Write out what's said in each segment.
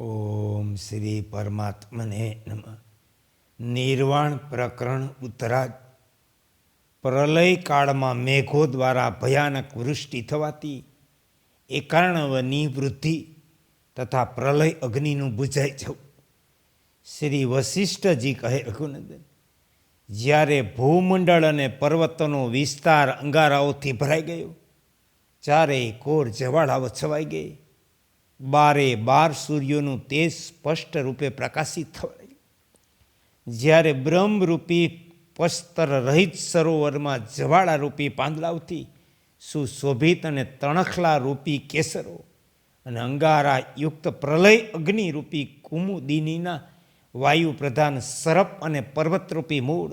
ઓમ શ્રી પરમાત્મને નમઃ. નિર્વાણ પ્રકરણ ઉત્તરાર્ધ. પ્રલય કાળમાં મેઘો દ્વારા ભયાનક વૃષ્ટિ થવાથી એકાર્ણવની વૃદ્ધિ તથા પ્રલય અગ્નિનું બુઝાઈ જવું. શ્રી વશિષ્ઠજી કહે, રઘુનંદન, જ્યારે ભૂમંડળ અને પર્વતોનો વિસ્તાર અંગારાઓથી ભરાઈ ગયો, ચારેય કોર જવાળાઓ છવાઈ ગઈ, 12 સૂર્યોનું તેજ સ્પષ્ટ રૂપે પ્રકાશિત થવા લાગ્યું. જ્યારે બ્રહ્મરૂપી પસ્તર રહિત સરોવરમાં જવાળારૂપી પાંદડાઓથી સુશોભિત અને તણખલા રૂપી કેસરો અને અંગારા યુક્ત પ્રલય અગ્નિરૂપી કુમુદિનીના વાયુ પ્રધાન સરપ અને પર્વતરૂપી મૂળ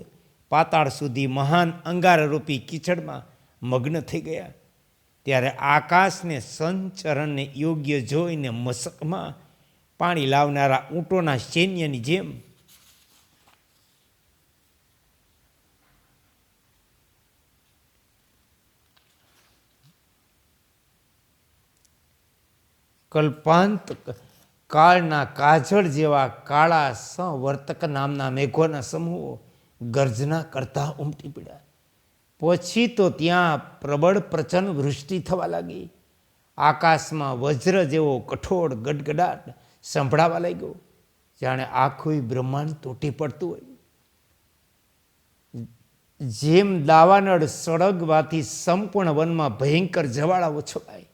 પાતાળ સુધી મહાન અંગારરૂપી કીચડમાં મગ્ન થઈ ગયા, ત્યારે આકાશને સંચરણને યોગ્ય જોઈને મસકમાં પાણી લાવનારા ઊંટોના સૈન્યની જેમ કલ્પાંત કાળના કાજળ જેવા કાળા સંવર્તક નામના મેઘોના સમૂહો ગર્જના કરતા ઉમટી પડ્યા. પછી તો ત્યાં પ્રબળ પ્રચંડ વૃષ્ટિ થવા લાગી. આકાશમાં વજ્ર જેવો કઠોળ ગડગડાટ સંભળાવા લાગ્યો, જાણે આખું બ્રહ્માંડ તૂટી પડતું હોય. જેમ દાવાનળ સળગવાથી સંપૂર્ણ વનમાં ભયંકર જવાળાઓ છવાય,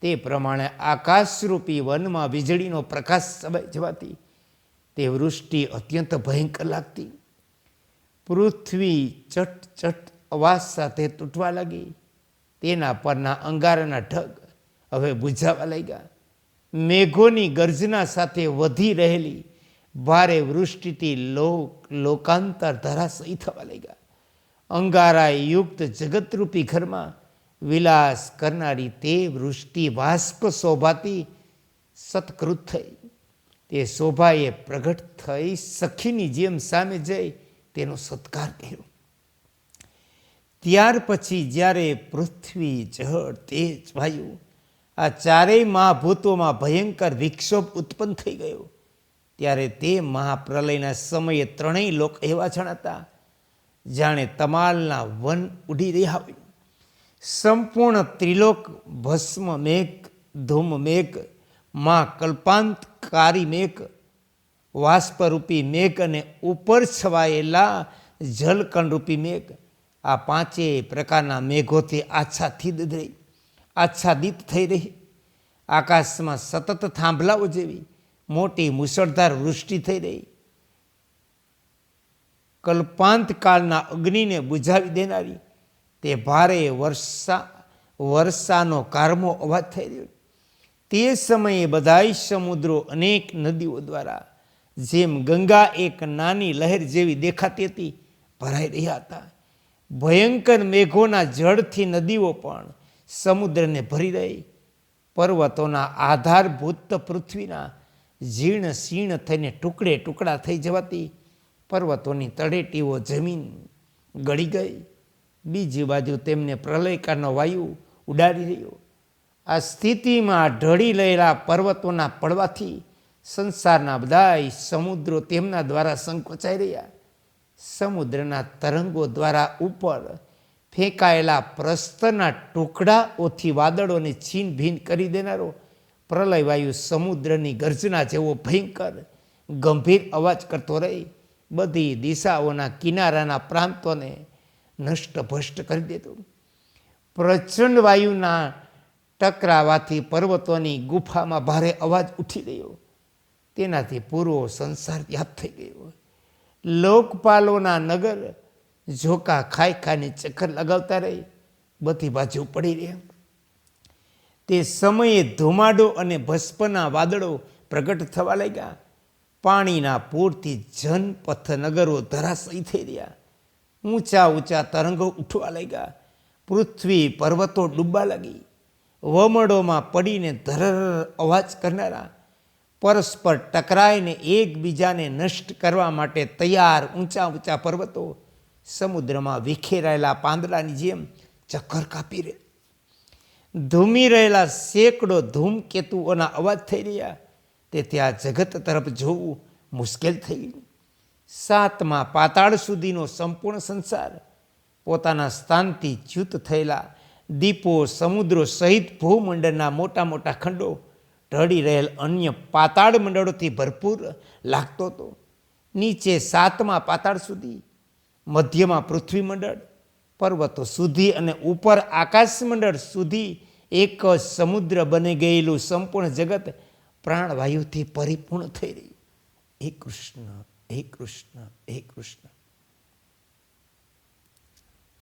તે પ્રમાણે આકાશરૂપી વનમાં વીજળીનો પ્રકાશ છવાઈ જવાથી તે વૃષ્ટિ અત્યંત ભયંકર લાગતી. પૃથ્વી ચટ ચટ અવાજ સાથે તૂટવા લાગી. તેના પરના અંગારાના ઢગ હવે બુઝાવા લાગ્યા. મેઘોની ગર્જના સાથે વધી રહેલી ભારે વૃષ્ટિથી લોકાંતર ધરાશયી થવા લાગ્યા. અંગારા યુક્ત જગતરૂપી ઘરમાં વિલાસ કરનારી તે વૃષ્ટિ વાષ્પ શોભાથી સત્કૃત થઈ. તે શોભાએ પ્રગટ થઈ સખીની જેમ સામે જઈ તેનો સત્કાર કર્યો. ત્યાર પછી જ્યારે પૃથ્વી, જળ, તેજ, વાયુ આ ચારેય મહાભૂતોમાં ભયંકર વિક્ષોભ ઉત્પન્ન થઈ ગયો, ત્યારે તે મહાપ્રલયના સમયે ત્રણેય લોક એવા જણાતા જાણે તમાલના વન ઉડી રહ્યા હોય. સંપૂર્ણ ત્રિલોક ભસ્મ મેઘ, ધૂમ મેઘ, માં કલ્પાંતકારી મેઘ, વાષ્પરૂપી મેઘ અને ઉપર છવાયેલા જલકણરૂપી મેઘ, આ પાંચેય પ્રકારના મેઘોથી આચ્છાદિત થઈ રહી. આકાશમાં સતત થાંભલાઓ જેવી મોટી મુશળધાર વૃષ્ટિ થઈ રહી. કલ્પાંતકાળના અગ્નિને બુઝાવી દેનારી તે ભારે વર્ષાનો કારમો અવાજ થઈ રહ્યો. તે સમયે બધાય સમુદ્રો અનેક નદીઓ દ્વારા જેમ ગંગા એક નાની લહેર જેવી દેખાતી હતી ભરાઈ રહ્યા હતા. ભયંકર મેઘોના જળથી નદીઓ પણ સમુદ્રને ભરી રહી. પર્વતોના આધારભૂત પૃથ્વીના જીર્ણ શીર્ણ થઈને ટુકડે ટુકડા થઈ જવાથી પર્વતોની તળેટીઓ જમીન ગળી ગઈ. બીજી બાજુ તેમને પ્રલયકાળનો વાયુ ઉડાડી રહ્યો. આ સ્થિતિમાં ઢળી રહેલા પર્વતોના પડવાથી સંસારના બધાય સમુદ્રો તેમના દ્વારા સંકોચાઈ રહ્યા. સમુદ્રના તરંગો દ્વારા ઉપર ફેંકાયેલા પ્રસ્તરના ટુકડાઓથી વાદળોને છીન ભીન કરી દેનારો પ્રલય વાયુ સમુદ્રની ગર્જના જેવો ભયંકર ગંભીર અવાજ કરતો રહી બધી દિશાઓના કિનારાના પ્રાંતોને નષ્ટ ભ્રષ્ટ કરી દેતો. પ્રચંડ વાયુના ટકરાવાથી પર્વતોની ગુફામાં ભારે અવાજ ઉઠી રહ્યો. તેનાથી પૂરો સંસાર વ્યાપ્ત થઈ ગયો. લોકપાલોના નગર ઝોકા ખાઈ ખાઈને ચક્કર લગાવતા રહી બધી બાજુ પડી રહ્યા. તે સમયે ધુમાડો અને ભસ્મના વાદળો પ્રગટ થવા લાગ્યા. પાણીના પૂરથી જનપથ નગરો ધરાશયી થઈ રહ્યા. ઊંચા ઊંચા તરંગો ઉઠવા લાગ્યા. પૃથ્વી પર્વતો ડૂબવા લાગી. વમળોમાં પડીને ધરર અવાજ કરનારા, પરસ્પર ટકરાઈને એકબીજાને નષ્ટ કરવા માટે તૈયાર ઊંચા ઊંચા પર્વતો સમુદ્રમાં વિખેરાયેલા પાંદડાની જેમ ચક્કર કાપી રહે. ધૂમી રહેલા સેંકડો ધૂમકેતુઓના અવાજ થઈ રહ્યા. તેથી આ જગત તરફ જોવું મુશ્કેલ થઈ ગયું. સાતમા પાતાળ સુધીનો સંપૂર્ણ સંસાર પોતાના સ્થાનથી ચ્યુત થયેલા દીપો, સમુદ્રો સહિત ભૂમંડળના મોટા મોટા ખંડો ઢળી રહેલ અન્ય પાતાળ મંડળોથી ભરપૂર લાગતો હતો. નીચે સાતમા પાતાળ સુધી, મધ્યમાં પૃથ્વી મંડળ, પર્વતો સુધી અને ઉપર આકાશ મંડળ સુધી એક જ સમુદ્ર બની ગયેલું સંપૂર્ણ જગત પ્રાણવાયુથી પરિપૂર્ણ થઈ રહ્યું. હે કૃષ્ણ, હે કૃષ્ણ, હે કૃષ્ણ.